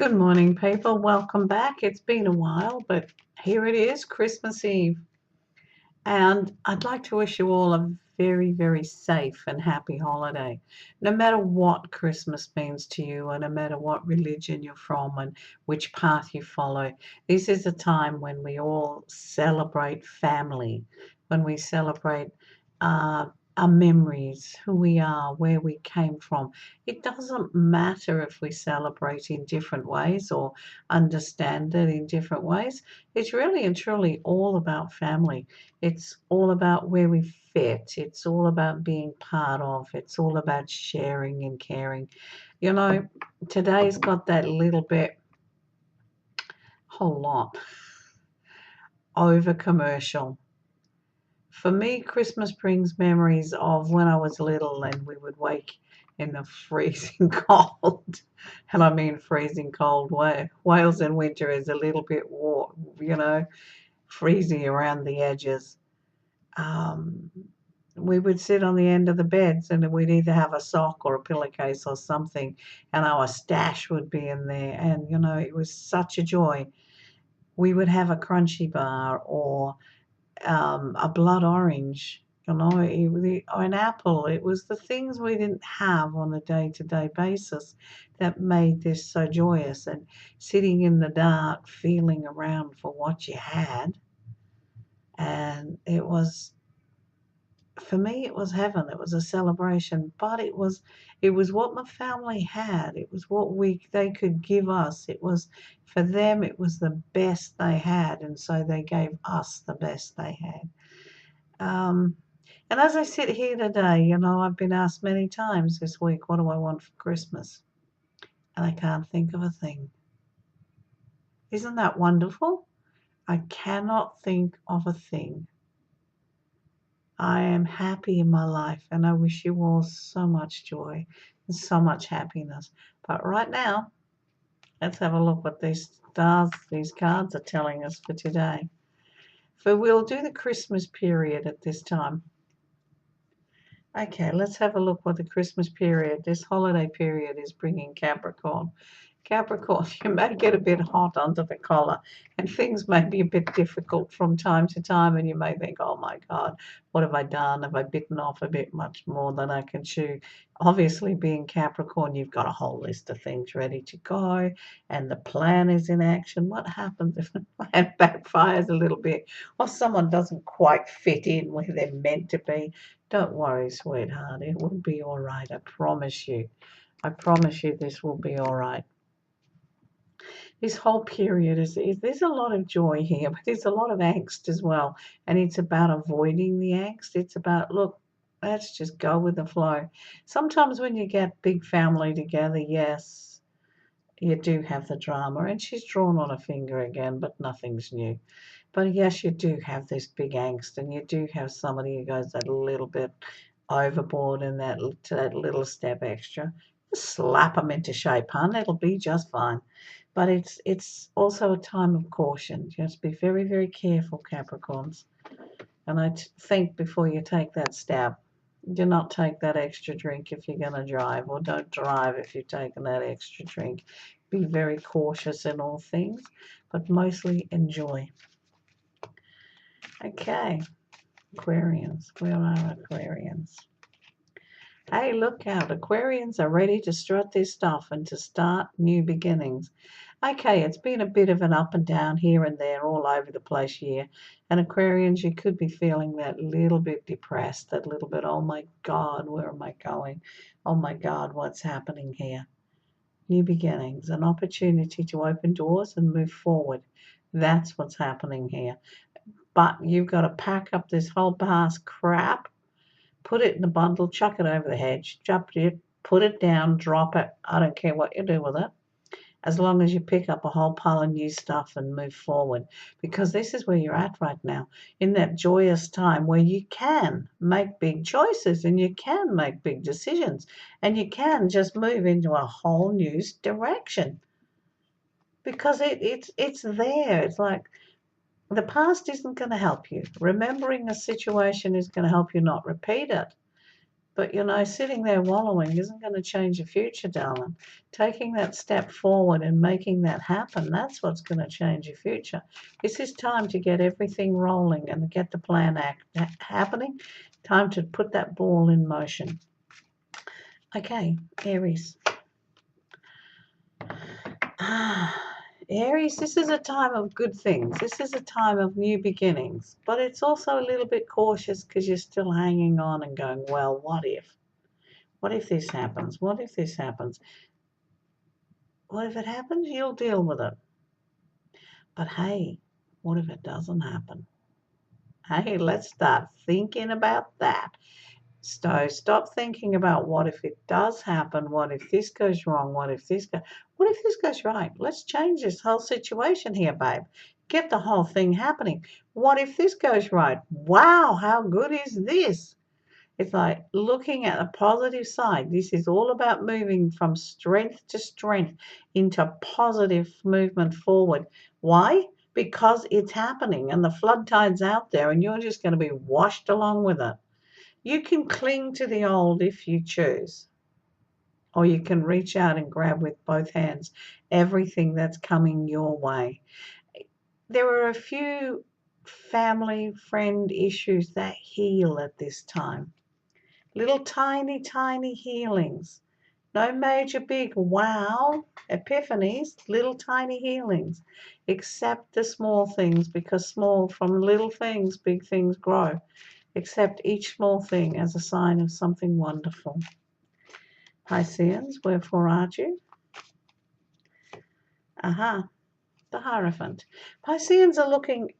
Good morning, people. Welcome back. It's been a while, but here it is, Christmas Eve. And I'd like to wish you all a very, very safe and happy holiday. No matter what Christmas means to you, and no matter what religion you're from and which path you follow, this is a time when we all celebrate family, when we celebrate uh, our memories, who we are, where we came from. It doesn't matter if we celebrate in different ways or understand it in different ways. It's really and truly all about family. It's all about where we fit. It's all about being part of. It's all about sharing and caring. You know, today's got that little bit, whole lot, over commercial. For me, Christmas brings memories of when I was little and we would wake in the freezing cold. And I mean freezing cold. Wales in winter is a little bit warm, freezing around the edges. um, we would sit on the end of the beds and we'd either have a sock or a pillowcase or something, and our stash would be in there. And, it was such a joy. We would have a crunchy bar or a blood orange, or an apple. It was the things we didn't have on a day to day basis that made this so joyous. And sitting in the dark, feeling around for what you had. And for me it was heaven. It was a celebration, but it was what my family had. It was what we they could give us. It was for them, it was the best they had, and so they gave us the best they had. And as I sit here today, I've been asked many times this week, what do I want for Christmas? And I can't think of a thing. Isn't that wonderful? I cannot think of a thing. I am happy in my life, and I wish you all so much joy and so much happiness. But right now, let's have a look what these stars, these cards are telling us for today. For we'll do the Christmas period at this time. Okay, let's have a look what the Christmas period, this holiday period, is bringing Capricorn. Capricorn, you may get a bit hot under the collar and things may be a bit difficult from time to time, and you may think, oh my God, what have I done? Have I bitten off a bit much more than I can chew? Obviously, being Capricorn, you've got a whole list of things ready to go and the plan is in action. What happens if the plan backfires a little bit or someone doesn't quite fit in where they're meant to be? Don't worry, sweetheart. It will be all right. I promise you. I promise you this will be all right. This whole period is there's a lot of joy here, but there's a lot of angst as well. And it's about avoiding the angst. It's about, look, let's just go with the flow. Sometimes when you get big family together, yes, you do have the drama. And she's drawn on a finger again, but nothing's new. But yes, you do have this big angst, and you do have somebody who goes that little bit overboard and that little step extra. Just slap them into shape, hun. It'll be just fine. But it's also a time of caution. Just be very, very careful, Capricorns. And think before you take that stab. Do not take that extra drink if you're going to drive, or don't drive if you've taken that extra drink. Be very cautious in all things, but mostly enjoy. Okay, Aquarians. Where are Aquarians? Hey, look out. Aquarians are ready to strut their stuff and to start new beginnings. Okay, it's been a bit of an up and down here and there all over the place here. And Aquarians, you could be feeling that little bit depressed, that little bit, oh my God, where am I going? Oh my God, what's happening here? New beginnings, an opportunity to open doors and move forward. That's what's happening here. But you've got to pack up this whole past crap, put it in a bundle, chuck it over the hedge, drop it, put it down, drop it. I don't care what you do with it, as long as you pick up a whole pile of new stuff and move forward. Because this is where you're at right now, in that joyous time where you can make big choices and you can make big decisions and you can just move into a whole new direction. Because it's there. It's like, the past isn't going to help you. Remembering a situation is going to help you not repeat it. But, sitting there wallowing isn't going to change the future, darling. Taking that step forward and making that happen, that's what's going to change your future. This is time to get everything rolling and get the plan happening. Time to put that ball in motion. Okay, Aries. Aries, this is a time of good things. This is a time of new beginnings. But it's also a little bit cautious because you're still hanging on and going, well, what if? What if this happens? What if this happens? Well, if it happens, you'll deal with it. But hey, what if it doesn't happen? Hey, let's start thinking about that. So stop thinking about what if it does happen, what if this goes wrong, what if this goes right? Let's change this whole situation here, babe. Get the whole thing happening. What if this goes right? Wow, how good is this? It's like looking at the positive side. This is all about moving from strength to strength into positive movement forward. Why? Because it's happening and the flood tide's out there and you're just going to be washed along with it. You can cling to the old if you choose, or you can reach out and grab with both hands everything that's coming your way. There are a few family, friend issues that heal at this time. Little tiny, tiny healings. No major big wow epiphanies, little tiny healings. Accept the small things because from little things, big things grow. Accept each small thing as a sign of something wonderful. Pisceans, wherefore art you? Aha, the Hierophant. Pisceans are looking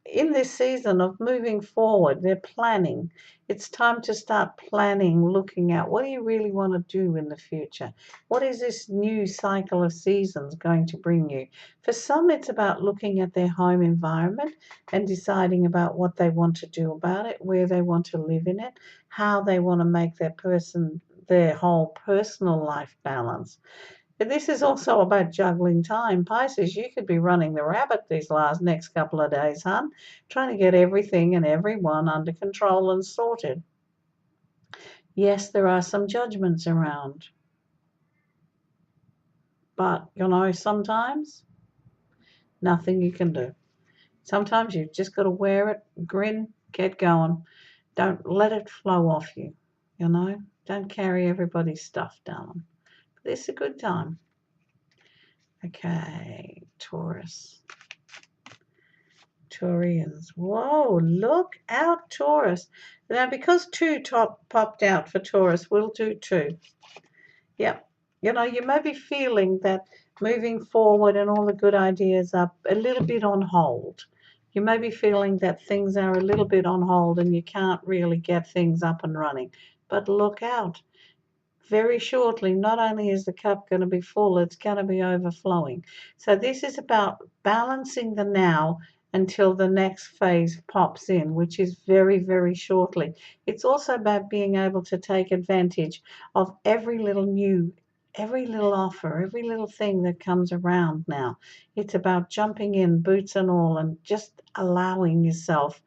in this season of moving forward. They're planning. It's time to start planning, looking at what do you really want to do in the future? What is this new cycle of seasons going to bring you? For some, it's about looking at their home environment and deciding about what they want to do about it, where they want to live in it, how they want to make their whole personal life balance. But this is also about juggling time. Pisces, you could be running the rabbit these next couple of days, hon, trying to get everything and everyone under control and sorted. Yes, there are some judgments around. But, sometimes nothing you can do. Sometimes you've just got to wear it, grin, get going. Don't let it flow off you, Don't carry everybody's stuff down. This is a good time. Okay, Taurus. Taurians. Whoa, look out, Taurus. Now, because 2 popped out for Taurus, we'll do 2. Yep. You may be feeling that moving forward and all the good ideas are a little bit on hold. You may be feeling that things are a little bit on hold and you can't really get things up and running. But look out. Very shortly, not only is the cup going to be full, it's going to be overflowing. So this is about balancing the now until the next phase pops in, which is very, very shortly. It's also about being able to take advantage of every little offer, every little thing that comes around now. It's about jumping in, boots and all, and just allowing yourself.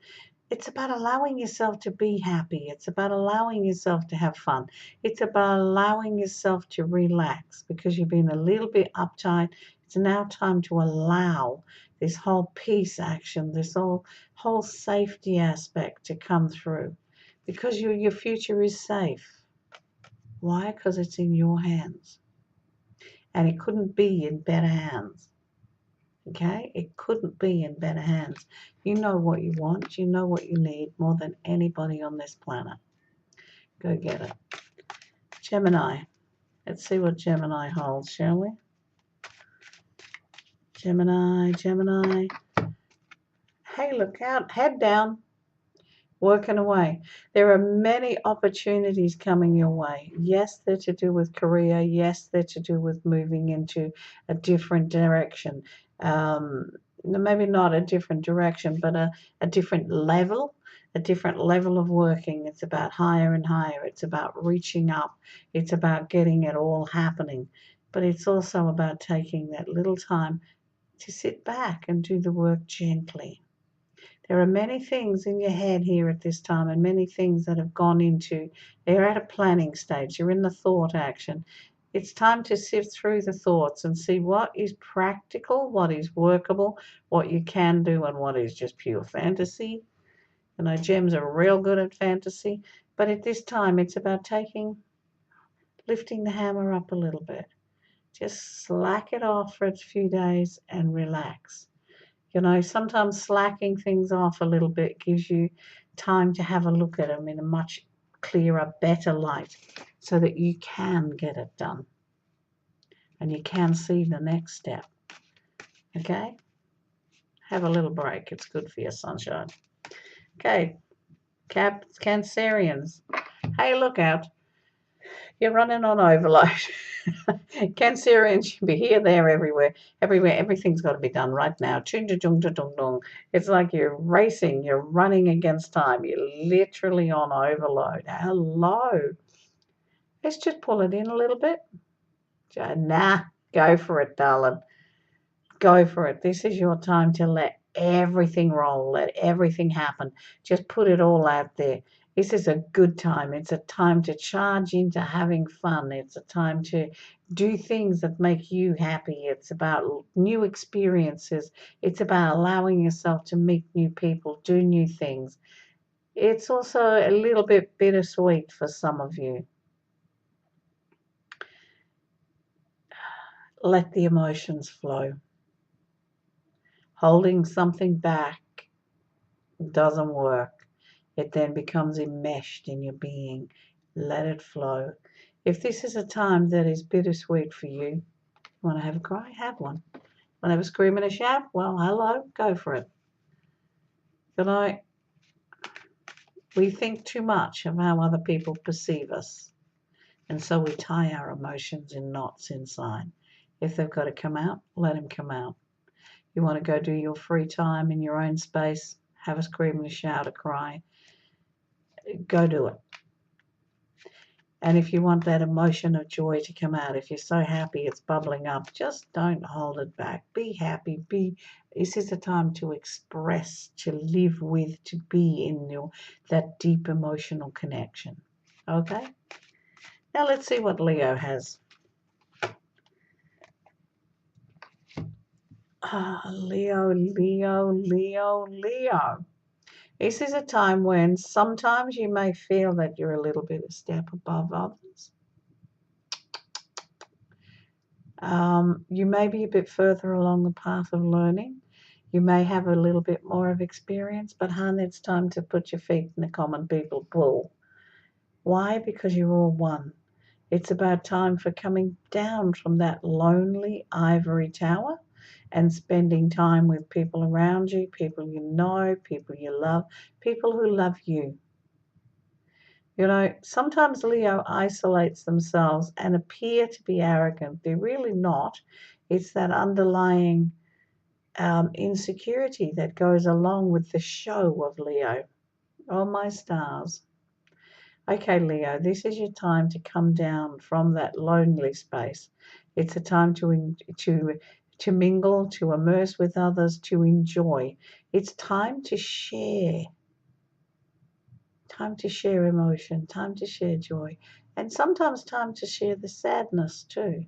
It's about allowing yourself to be happy. It's about allowing yourself to have fun. It's about allowing yourself to relax because you've been a little bit uptight. It's now time to allow this whole peace action, this whole safety aspect to come through because your future is safe. Why? Because it's in your hands. And it couldn't be in better hands. Okay, it couldn't be in better hands. You know what you want, you know what you need more than anybody on this planet. Go get it. Gemini. Let's see what Gemini holds, shall we? Gemini. Hey, look out, head down. Working away. There are many opportunities coming your way. Yes, they're to do with career. Yes, they're to do with moving into a different direction. Maybe not a different direction, but a different level of working. It's about higher and higher. It's about reaching up. It's about getting it all happening. But it's also about taking that little time to sit back and do the work gently. There are many things in your head here at this time, and many things that have gone into, they're at a planning stage. You're in the thought action. It's time to sift through the thoughts and see what is practical, what is workable, what you can do, and what is just pure fantasy. You know, gems are real good at fantasy, but at this time it's about lifting the hammer up a little bit. Just slack it off for a few days and relax. You know, sometimes slacking things off a little bit gives you time to have a look at them in a much clearer, better light so that you can get it done and you can see the next step. Okay? Have a little break. It's good for your sunshine. Okay, Cancerians. Hey, look out. You're running on overload. Cancerians should be here, there, everywhere. Everything's got to be done right now. It's like you're racing, you're running against time. You're literally on overload. Hello. Let's just pull it in a little bit. Nah, go for it, darling. Go for it. This is your time to let everything roll, let everything happen. Just put it all out there. This is a good time. It's a time to charge into having fun. It's a time to do things that make you happy. It's about new experiences. It's about allowing yourself to meet new people, do new things. It's also a little bit bittersweet for some of you. Let the emotions flow. Holding something back doesn't work. It then becomes enmeshed in your being. Let it flow. If this is a time that is bittersweet for you, want to have a cry? Have one. Want to have a scream and a shout? Well, hello, go for it. You know, we think too much of how other people perceive us. And so we tie our emotions in knots inside. If they've got to come out, let them come out. You want to go do your free time in your own space, have a scream and a shout, a cry, go do it. And if you want that emotion of joy to come out, if you're so happy it's bubbling up, just don't hold it back. Be happy. This is a time to express, to live with, to be in that deep emotional connection. Okay? Now let's see what Leo has. Leo. This is a time when sometimes you may feel that you're a little bit a step above others. You may be a bit further along the path of learning. You may have a little bit more of experience, but hon, it's time to put your feet in the common people pool. Why? Because you're all one. It's about time for coming down from that lonely ivory tower and spending time with people around you, people you know, people you love, people who love you. You know, sometimes Leo isolates themselves and appear to be arrogant. They're really not. It's that underlying insecurity that goes along with the show of Leo. Oh, my stars. Okay, Leo, this is your time to come down from that lonely space. It's a time to mingle, to immerse with others, to enjoy. It's time to share. Time to share emotion, time to share joy, and sometimes time to share the sadness too.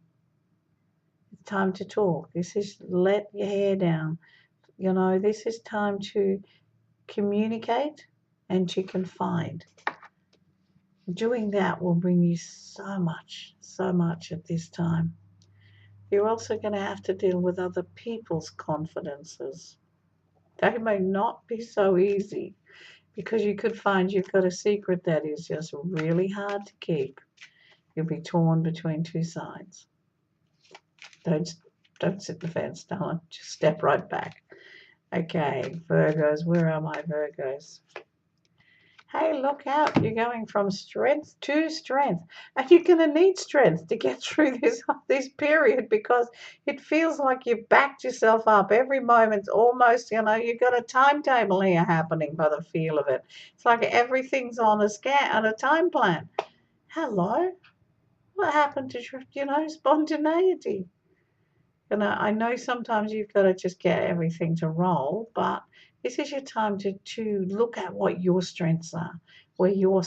It's time to talk. This is let your hair down. You know, this is time to communicate and to confide. Doing that will bring you so much at this time. You're also going to have to deal with other people's confidences. They may not be so easy because you could find you've got a secret that is just really hard to keep. You'll be torn between two sides. Don't sit the fence, darling. Just step right back. Okay, Virgos. Where are my Virgos? Hey, look out. You're going from strength to strength. And you're going to need strength to get through this period because it feels like you've backed yourself up. Every moment's almost, you know, you've got a timetable here happening by the feel of it. It's like everything's on a time plan. Hello? What happened to, spontaneity? I know sometimes you've got to just get everything to roll, but this is your time to look at what your strengths are, where your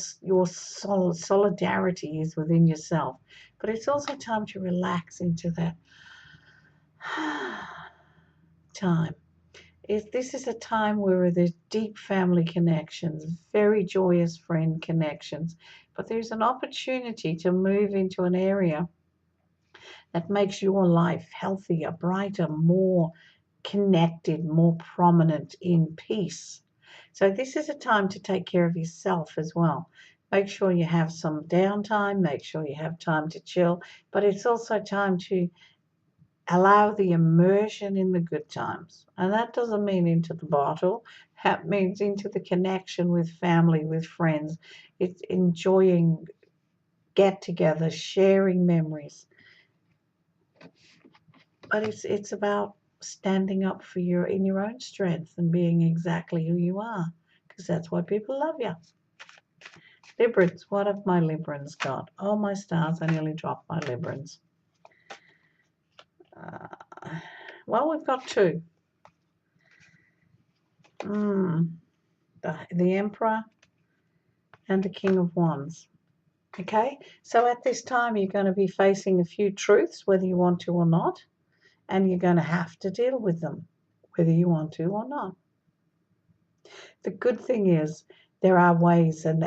solidarity is within yourself. But it's also time to relax into that time. This is a time where there's deep family connections, very joyous friend connections, but there's an opportunity to move into an area that makes your life healthier, brighter, more connected, more prominent, in peace. So this is a time to take care of yourself as well. Make sure you have some downtime, make sure you have time to chill, but it's also time to allow the immersion in the good times. And that doesn't mean into the bottle. That means into the connection with family, with friends. It's enjoying get-togethers, sharing memories. But it's about standing up for in your own strength and being exactly who you are, because that's why people love you. Librans, what have my Librans got? Oh, my stars, I nearly dropped my Librans. Well, we've got two. The Emperor and the King of Wands. Okay, so at this time you're going to be facing a few truths, whether you want to or not, and you're going to have to deal with them, whether you want to or not. The good thing is there are ways and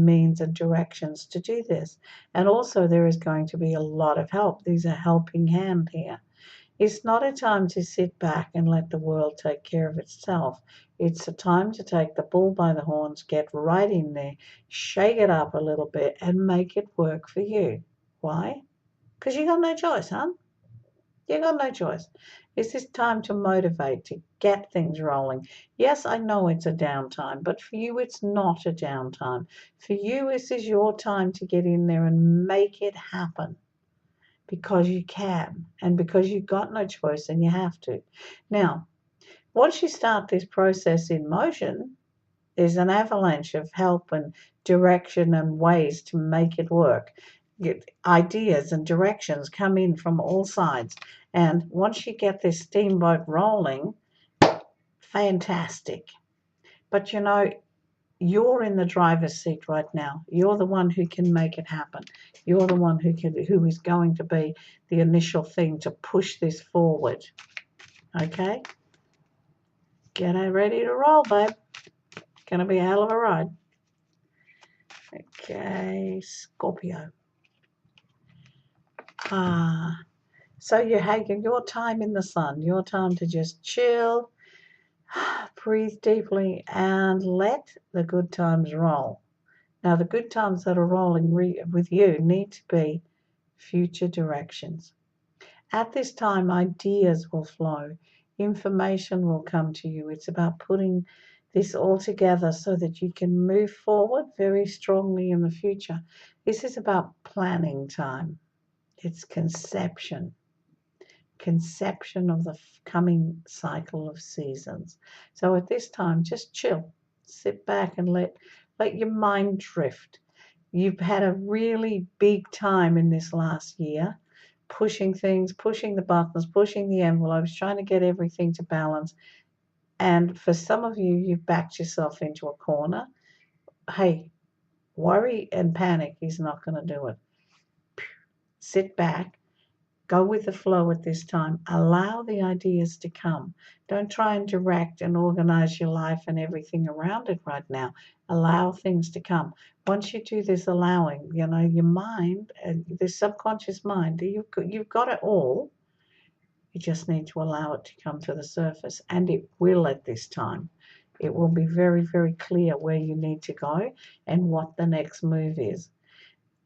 means and directions to do this, and also there is going to be a lot of help. These are helping hand here. It's not a time to sit back and let the world take care of itself. It's a time to take the bull by the horns, get right in there, shake it up a little bit, and make it work for you. Why? Because you got no choice, huh? You got no choice. This is time to motivate, to get things rolling. Yes, I know it's a downtime, but for you it's not a downtime. For you, this is your time to get in there and make it happen. Because you can, and because you've got no choice and you have to. Now, once you start this process in motion, there's an avalanche of help and direction and ways to make it work. Ideas and directions come in from all sides. And once you get this steamboat rolling, fantastic. But you're in the driver's seat right now. You're the one who can make it happen. You're the one who is going to be the initial thing to push this forward. Okay? Get ready to roll, babe. Gonna be a hell of a ride. Okay, Scorpio. So you have your time in the sun, your time to just chill, breathe deeply, and let the good times roll. Now, the good times that are rolling with you need to be future directions. At this time, ideas will flow, information will come to you. It's about putting this all together so that you can move forward very strongly in the future. This is about planning time. It's conception of the coming cycle of seasons. So at this time, just chill, sit back and let your mind drift. You've had a really big time in this last year, pushing things, pushing the buttons, pushing the envelopes, trying to get everything to balance. And for some of you, you've backed yourself into a corner. Hey, worry and panic is not going to do it. Sit back. Go with the flow at this time. Allow the ideas to come. Don't try and direct and organize your life and everything around it right now. Allow things to come. Once you do this allowing, your mind, the subconscious mind, you've got it all. You just need to allow it to come to the surface, and it will at this time. It will be very, very clear where you need to go and what the next move is.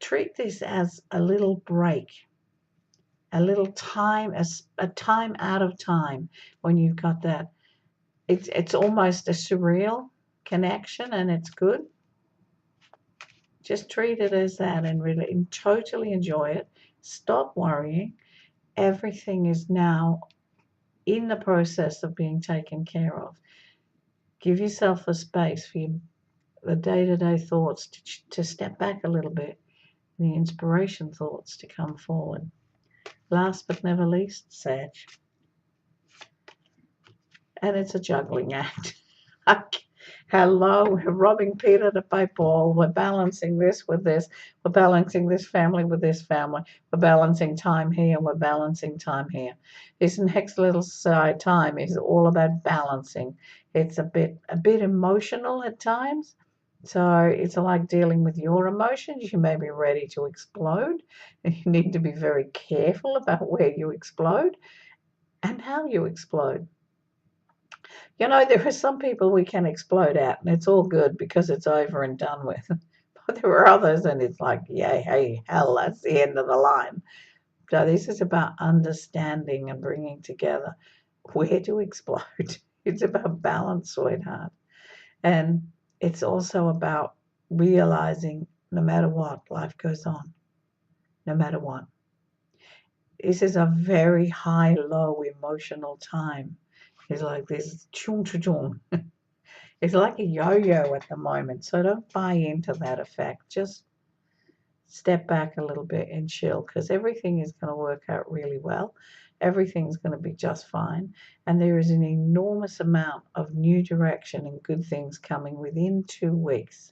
Treat this as a little break. A little time, a time out of time when you've got that. It's almost a surreal connection, and it's good. Just treat it as that and really totally enjoy it. Stop worrying. Everything is now in the process of being taken care of. Give yourself a space for the day-to-day thoughts to step back a little bit, and the inspiration thoughts to come forward. Last but never least, Sag. And it's a juggling act. Hello, we're robbing Peter to pay Paul. We're balancing this with this. We're balancing this family with this family. We're balancing time here. We're balancing time here. This next little side time is all about balancing. It's a bit emotional at times. So it's like dealing with your emotions. You may be ready to explode, and you need to be very careful about where you explode and how you explode. You know, there are some people we can explode at, and it's all good because it's over and done with. But there are others, and it's like, yeah, hey, hell, that's the end of the line. So this is about understanding and bringing together where to explode. It's about balance, sweetheart. And it's also about realizing no matter what, life goes on, no matter what. This is a very high, low emotional time. It's like this chung chung chung. It's like a yo-yo at the moment, so don't buy into that effect. Just step back a little bit and chill, because everything is going to work out really well. Everything's going to be just fine. And there is an enormous amount of new direction and good things coming within 2 weeks.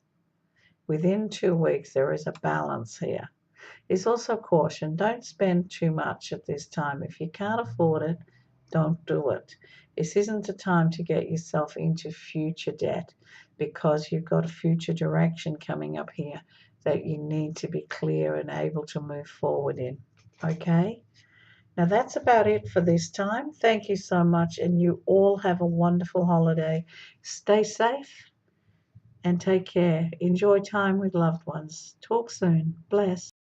Within 2 weeks, there is a balance here. There's also caution. Don't spend too much at this time. If you can't afford it, don't do it. This isn't a time to get yourself into future debt, because you've got a future direction coming up here that you need to be clear and able to move forward in. Okay? Now that's about it for this time. Thank you so much, and you all have a wonderful holiday. Stay safe and take care. Enjoy time with loved ones. Talk soon. Bless.